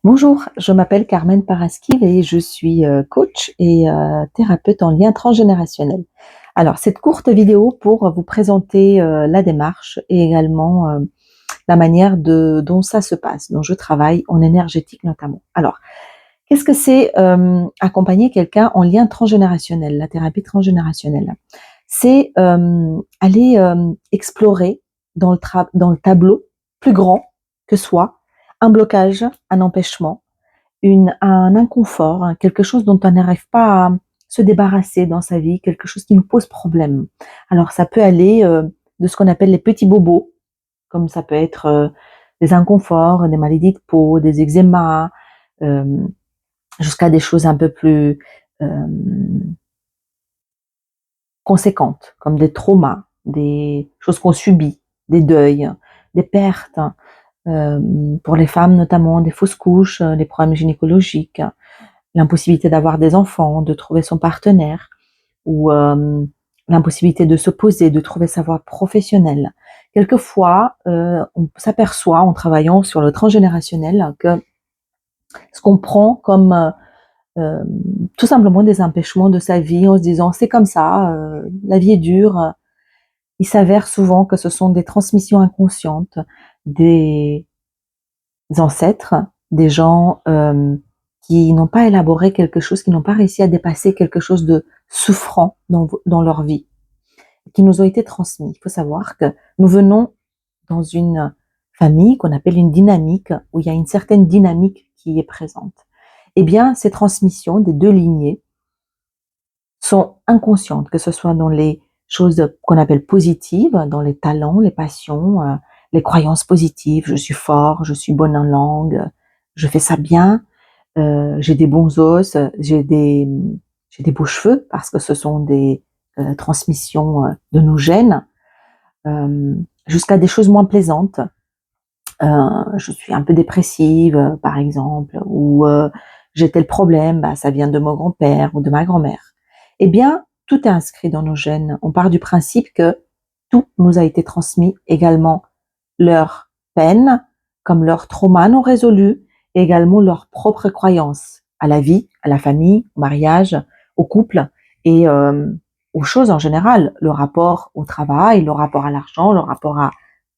Bonjour, je m'appelle Carmen Paraskiv et je suis coach et thérapeute en lien transgénérationnel. Alors, cette courte vidéo pour vous présenter la démarche et également la manière dont ça se passe, dont je travaille en énergétique notamment. Alors, qu'est-ce que c'est accompagner quelqu'un en lien transgénérationnel, la thérapie transgénérationnelle? C'est aller explorer dans le tableau plus grand que soi un blocage, un empêchement, un inconfort, hein, quelque chose dont on n'arrive pas à se débarrasser dans sa vie, quelque chose qui nous pose problème. Alors ça peut aller de ce qu'on appelle les petits bobos, comme ça peut être des inconforts, des maladies de peau, des eczémas, euh, jusqu'à des choses un peu plus euh, conséquentes, comme des traumas, des choses qu'on subit, des deuils, des pertes, pour les femmes notamment, des fausses couches, les problèmes gynécologiques, l'impossibilité d'avoir des enfants, de trouver son partenaire, ou l'impossibilité de se poser, de trouver sa voie professionnelle. Quelquefois, on s'aperçoit en travaillant sur le transgénérationnel que ce qu'on prend comme tout simplement des empêchements de sa vie en se disant c'est comme ça, la vie est dure, il s'avère souvent que ce sont des transmissions inconscientes, des ancêtres, des gens qui n'ont pas élaboré quelque chose, qui n'ont pas réussi à dépasser quelque chose de souffrant dans leur vie, qui nous ont été transmis. Il faut savoir que nous venons dans une famille qu'on appelle une dynamique, où il y a une certaine dynamique qui est présente. Eh bien, ces transmissions des deux lignées sont inconscientes, que ce soit dans les choses qu'on appelle positives, dans les talents, les passions, les croyances positives, je suis fort, je suis bonne en langue, je fais ça bien, j'ai des bons os, j'ai des beaux cheveux, parce que ce sont des transmissions de nos gènes, jusqu'à des choses moins plaisantes. Je suis un peu dépressive, par exemple, ou j'ai tel problème, bah, ça vient de mon grand-père ou de ma grand-mère. Eh bien, tout est inscrit dans nos gènes. On part du principe que tout nous a été transmis, également leurs peines, comme leurs traumas non résolus, et également leurs propres croyances à la vie, à la famille, au mariage, au couple et aux choses en général, le rapport au travail, le rapport à l'argent, le rapport à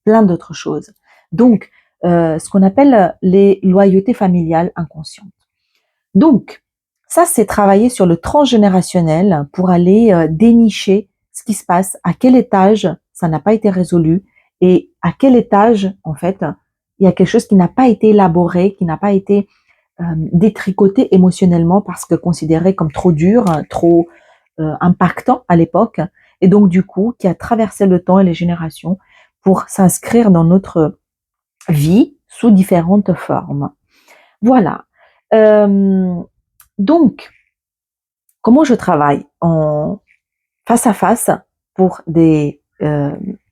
plein d'autres choses. Donc, ce qu'on appelle les loyautés familiales inconscientes. Donc, ça, c'est travailler sur le transgénérationnel pour aller dénicher ce qui se passe, à quel étage ça n'a pas été résolu et à quel étage, en fait, il y a quelque chose qui n'a pas été élaboré, qui n'a pas été détricoté émotionnellement parce que considéré comme trop dur, trop impactant à l'époque, et donc du coup, qui a traversé le temps et les générations pour s'inscrire dans notre vie sous différentes formes. Voilà. Euh, donc, comment je travaille en face à face pour des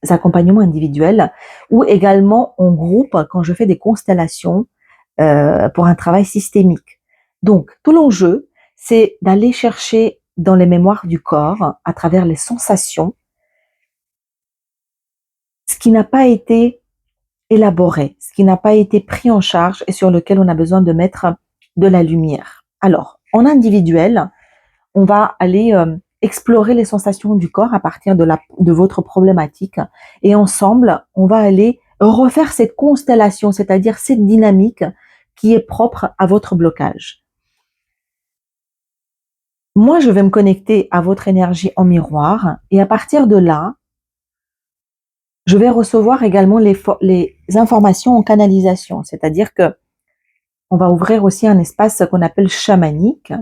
accompagnements individuels ou également en groupe quand je fais des constellations pour un travail systémique. Donc, tout l'enjeu, c'est d'aller chercher dans les mémoires du corps, à travers les sensations, ce qui n'a pas été élaboré, ce qui n'a pas été pris en charge et sur lequel on a besoin de mettre de la lumière. Alors, en individuel, on va aller explorer les sensations du corps à partir de votre problématique et ensemble, on va aller refaire cette constellation, c'est-à-dire cette dynamique qui est propre à votre blocage. Moi, je vais me connecter à votre énergie en miroir et à partir de là, je vais recevoir également les informations en canalisation, c'est-à-dire que on va ouvrir aussi un espace qu'on appelle chamanique,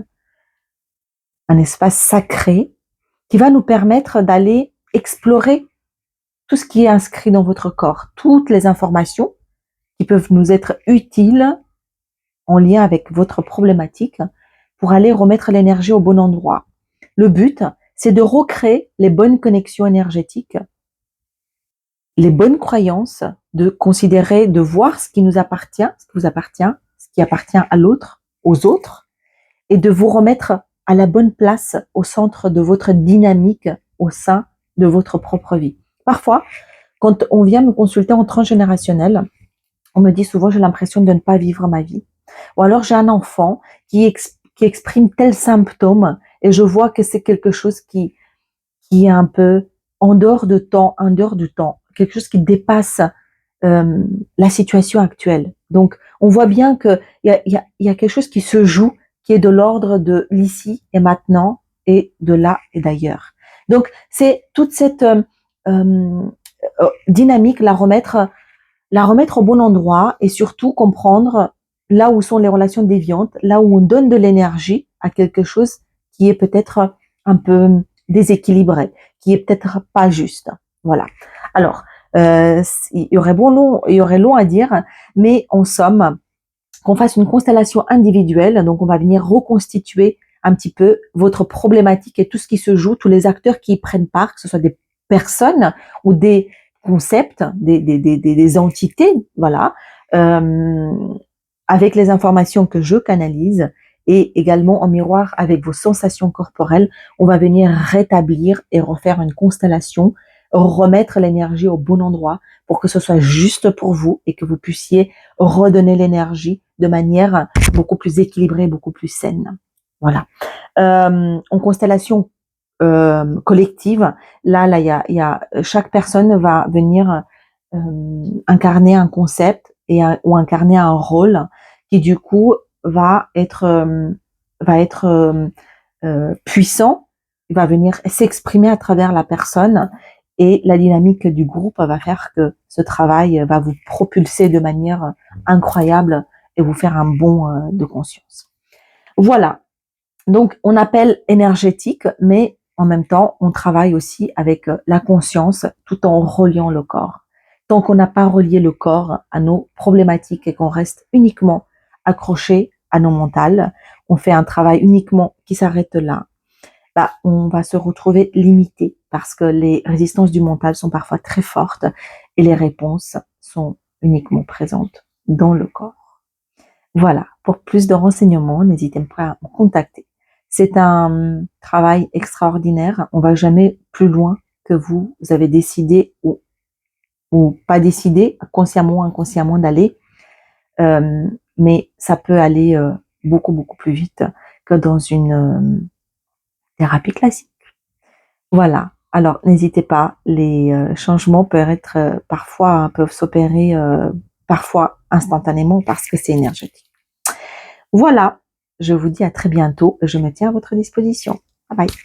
un espace sacré qui va nous permettre d'aller explorer tout ce qui est inscrit dans votre corps, toutes les informations qui peuvent nous être utiles en lien avec votre problématique pour aller remettre l'énergie au bon endroit. Le but, c'est de recréer les bonnes connexions énergétiques, les bonnes croyances, de considérer, de voir ce qui nous appartient, ce qui vous appartient, ce qui appartient à l'autre, aux autres, et de vous remettre à la bonne place au centre de votre dynamique au sein de votre propre vie. Parfois, quand on vient me consulter en transgénérationnel, on me dit souvent j'ai l'impression de ne pas vivre ma vie. Ou alors j'ai un enfant qui exprime tel symptôme et je vois que c'est quelque chose qui est un peu en dehors du temps, quelque chose qui dépasse la situation actuelle. Donc, on voit bien il y a quelque chose qui se joue, qui est de l'ordre de l'ici et maintenant et de là et d'ailleurs. Donc, c'est toute cette dynamique, la remettre au bon endroit et surtout comprendre là où sont les relations déviantes, là où on donne de l'énergie à quelque chose qui est peut-être un peu déséquilibré, qui est peut-être pas juste. Voilà. Alors, il y aurait long à dire, mais en somme, qu'on fasse une constellation individuelle, donc on va venir reconstituer un petit peu votre problématique et tout ce qui se joue, tous les acteurs qui y prennent part, que ce soit des personnes ou des concepts, des entités, voilà, euh, avec les informations que je canalise et également en miroir avec vos sensations corporelles, on va venir rétablir et refaire une constellation, remettre l'énergie au bon endroit pour que ce soit juste pour vous et que vous puissiez redonner l'énergie de manière beaucoup plus équilibrée, beaucoup plus saine. Voilà. En constellation collective, il y a chaque personne va venir incarner un concept ou incarner un rôle qui du coup va être puissant, il va venir s'exprimer à travers la personne et la dynamique du groupe va faire que ce travail va vous propulser de manière incroyable et vous faire un bond de conscience. Voilà. Donc, on appelle énergétique, mais en même temps, on travaille aussi avec la conscience tout en reliant le corps. Tant qu'on n'a pas relié le corps à nos problématiques et qu'on reste uniquement accroché à nos mentales, on fait un travail uniquement qui s'arrête là, bah, on va se retrouver limité parce que les résistances du mental sont parfois très fortes et les réponses sont uniquement présentes dans le corps. Voilà, pour plus de renseignements, n'hésitez pas à me contacter. C'est un travail extraordinaire, on va jamais plus loin que vous avez décidé ou pas décidé, consciemment ou inconsciemment d'aller, mais ça peut aller beaucoup plus vite que dans une thérapie classique. Voilà. Alors, n'hésitez pas, les changements peuvent être parfois peuvent s'opérer parfois instantanément parce que c'est énergétique. Voilà, je vous dis à très bientôt. Je me tiens à votre disposition. Bye bye.